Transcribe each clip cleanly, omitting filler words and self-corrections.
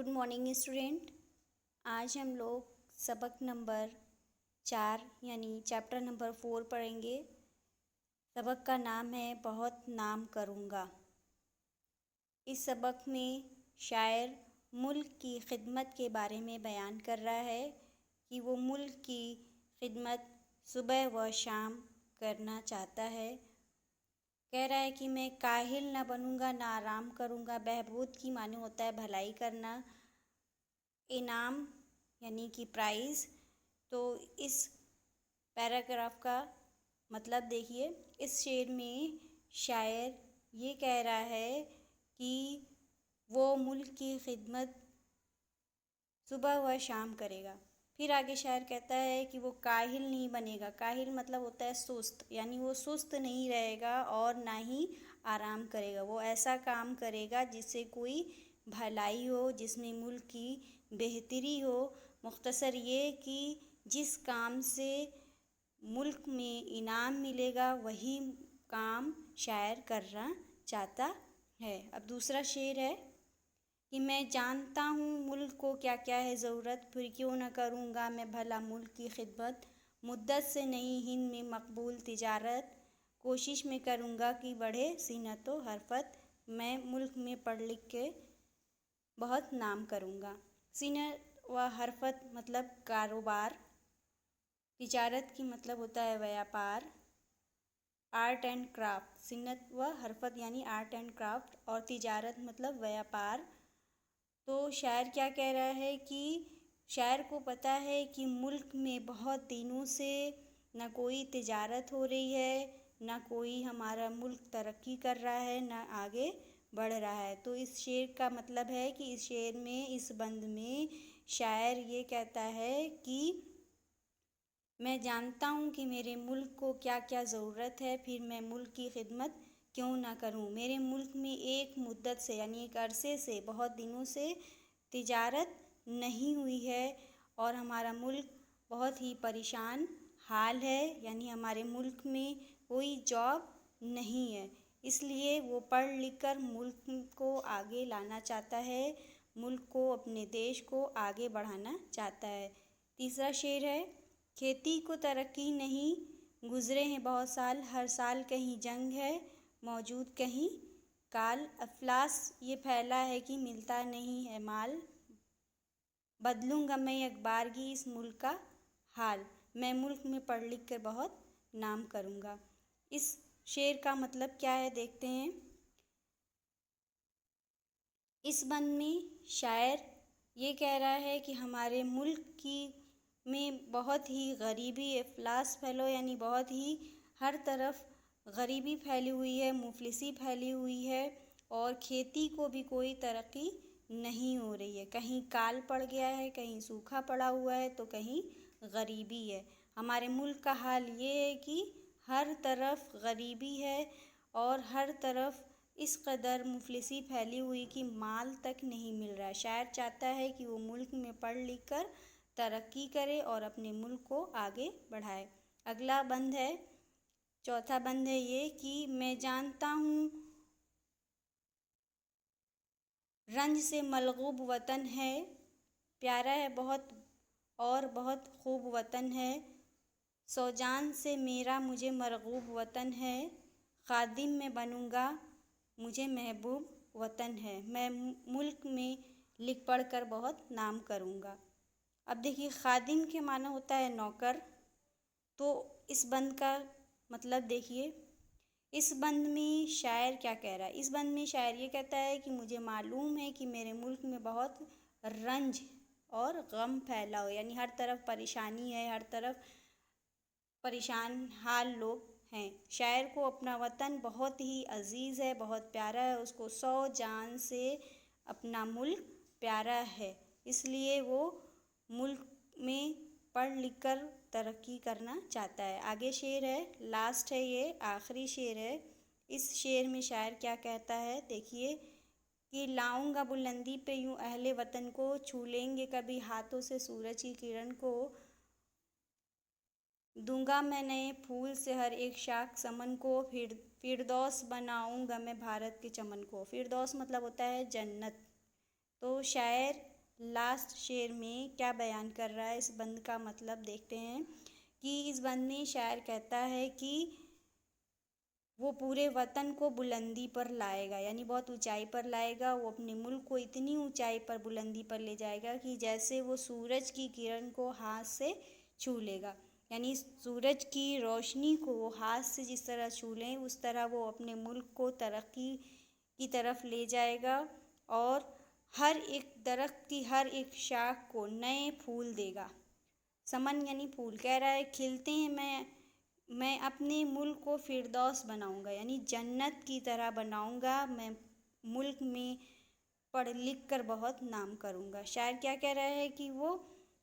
Good morning student. आज हम लोग सबक नंबर 4 यानी चैप्टर नंबर 4 पढ़ेंगे। सबक का नाम है बहुत नाम करूँगा। इस सबक में शायर मुल्क की खिदमत के बारे में बयान कर रहा है कि वो मुल्क की खिदमत सुबह व शाम करना चाहता है। कह रहा है कि मैं काहिल ना बनूंगा ना आराम करूंगा। बहबूद की माने होता है भलाई करना, इनाम यानी कि प्राइज़। तो इस पैराग्राफ का मतलब देखिए, इस शेर में शायर ये कह रहा है कि वो मुल्क की खिदमत सुबह व शाम करेगा। फिर आगे शायर कहता है कि वो काहिल नहीं बनेगा। काहिल मतलब होता है सुस्त, यानी वो सुस्त नहीं रहेगा और ना ही आराम करेगा। वो ऐसा काम करेगा जिससे कोई भलाई हो, जिसमें मुल्क की बेहतरी हो। मुख्तसर ये कि जिस काम से मुल्क में इनाम मिलेगा वही काम शायर करना चाहता है। अब दूसरा शेर है कि मैं जानता हूँ मुल्क को क्या क्या है ज़रूरत, फिर क्यों न करूँगा मैं भला मुल्क की खिदमत। मुद्दत से नहीं हिंद में मकबूल तिजारत, कोशिश में करूँगा कि बढ़े सीनत व हरफत। मैं मुल्क में पढ़ लिख के बहुत नाम करूँगा। सीनत व हरफत मतलब कारोबार, तिजारत की मतलब होता है व्यापार, आर्ट एंड क्राफ्ट। सीनत व हरफत यानी आर्ट एंड क्राफ्ट और तिजारत मतलब व्यापार। तो शायर क्या कह रहा है कि शायर को पता है कि मुल्क में बहुत दिनों से ना कोई तिजारत हो रही है, ना कोई हमारा मुल्क तरक्की कर रहा है, ना आगे बढ़ रहा है। तो इस शेर का मतलब है कि इस शेर में, इस बंद में शायर ये कहता है कि मैं जानता हूँ कि मेरे मुल्क को क्या क्या ज़रूरत है, फिर मैं मुल्क की खिदमत क्यों ना करूं। मेरे मुल्क में एक मुद्दत से यानी एक अरसे से, बहुत दिनों से तिजारत नहीं हुई है और हमारा मुल्क बहुत ही परेशान हाल है, यानी हमारे मुल्क में कोई जॉब नहीं है। इसलिए वो पढ़ लिख कर मुल्क को आगे लाना चाहता है, मुल्क को, अपने देश को आगे बढ़ाना चाहता है। तीसरा शेर है, खेती को तरक्की नहीं, गुज़रे हैं बहुत साल, हर साल कहीं जंग है, मौजूद कहीं काल। अफलास ये फैला है कि मिलता नहीं है माल, बदलूंगा मैं अखबारगी इस मुल्क का हाल। मैं मुल्क में पढ़ लिख कर बहुत नाम करूंगा। इस शेर का मतलब क्या है देखते हैं। इस बंद में शायर ये कह रहा है कि हमारे मुल्क की में बहुत ही गरीबी, अफलास फैलो यानी बहुत ही हर तरफ गरीबी फैली हुई है, मुफलिसी फैली हुई है और खेती को भी कोई तरक्की नहीं हो रही है। कहीं काल पड़ गया है, कहीं सूखा पड़ा हुआ है, तो कहीं गरीबी है। हमारे मुल्क का हाल ये है कि हर तरफ गरीबी है और हर तरफ इस कदर मुफलिसी फैली हुई कि माल तक नहीं मिल रहा है। शायर चाहता है कि वो मुल्क में पढ़ लिख कर तरक्की करे और अपने मुल्क को आगे बढ़ाए। अगला बंद है, चौथा बंद है ये कि मैं जानता हूँ रंज से मलगूब वतन है, प्यारा है बहुत और बहुत खूब वतन है। सौजान से मेरा मुझे मरगूब वतन है, खादिम में बनूंगा मुझे महबूब वतन है। मैं मुल्क में लिख पढ़ कर बहुत नाम करूंगा। अब देखिए, खादिम के माना होता है नौकर। तो इस बंद का मतलब देखिए, इस बंद में शायर क्या कह रहा है। इस बंद में शायर ये कहता है कि मुझे मालूम है कि मेरे मुल्क में बहुत रंज और गम फैला हो, यानी हर तरफ परेशानी है, हर तरफ परेशान हाल लोग हैं। शायर को अपना वतन बहुत ही अजीज़ है, बहुत प्यारा है, उसको 100 जान से अपना मुल्क प्यारा है। इसलिए वो मुल्क में पढ़ लिख कर तरक्की करना चाहता है। आगे शेर है, लास्ट है, ये आखिरी शेर है। इस शेर में शायर क्या कहता है देखिए कि लाऊंगा बुलंदी पे यूं अहले वतन को, छू लेंगे कभी हाथों से सूरज की किरण को। दूंगा मैं नए फूल से हर एक शाख समन को, फिरदौस बनाऊंगा मैं भारत के चमन को। फिरदौस मतलब होता है जन्नत। तो शायर लास्ट शेर में क्या बयान कर रहा है, इस बंद का मतलब देखते हैं कि इस बंद में शायर कहता है कि वो पूरे वतन को बुलंदी पर लाएगा, यानी बहुत ऊंचाई पर लाएगा। वो अपने मुल्क को इतनी ऊंचाई पर, बुलंदी पर ले जाएगा कि जैसे वो सूरज की किरण को हाथ से छू लेगा, यानी सूरज की रोशनी को वो हाथ से जिस तरह छू लें, उस तरह वो अपने मुल्क को तरक्की की तरफ ले जाएगा और हर एक दरख्त की हर एक शाख को नए फूल देगा। समन यानी फूल, कह रहा है खिलते हैं मैं अपने मुल्क को फिरदौस बनाऊंगा, यानी जन्नत की तरह बनाऊंगा। मैं मुल्क में पढ़ लिख कर बहुत नाम करूंगा। शायर क्या कह रहा है कि वो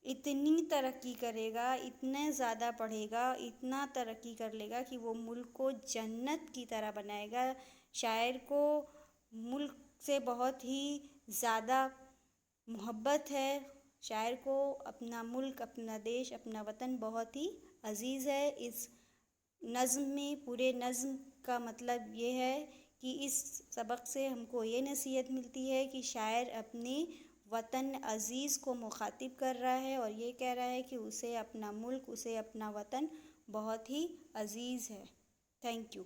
इतनी तरक्की करेगा, इतने ज़्यादा पढ़ेगा, इतना तरक्की कर लेगा कि वो मुल्क को जन्नत की तरह बनाएगा। शायर को मुल्क से बहुत ही ज़्यादा मोहब्बत है। शायर को अपना मुल्क, अपना देश, अपना वतन बहुत ही अजीज़ है। इस नज़्म में, पूरे नज़्म का मतलब ये है कि इस सबक से हमको ये नसीहत मिलती है कि शायर अपने वतन अज़ीज़ को मुखातिब कर रहा है और ये कह रहा है कि उसे अपना मुल्क, उसे अपना वतन बहुत ही अजीज़ है। Thank you.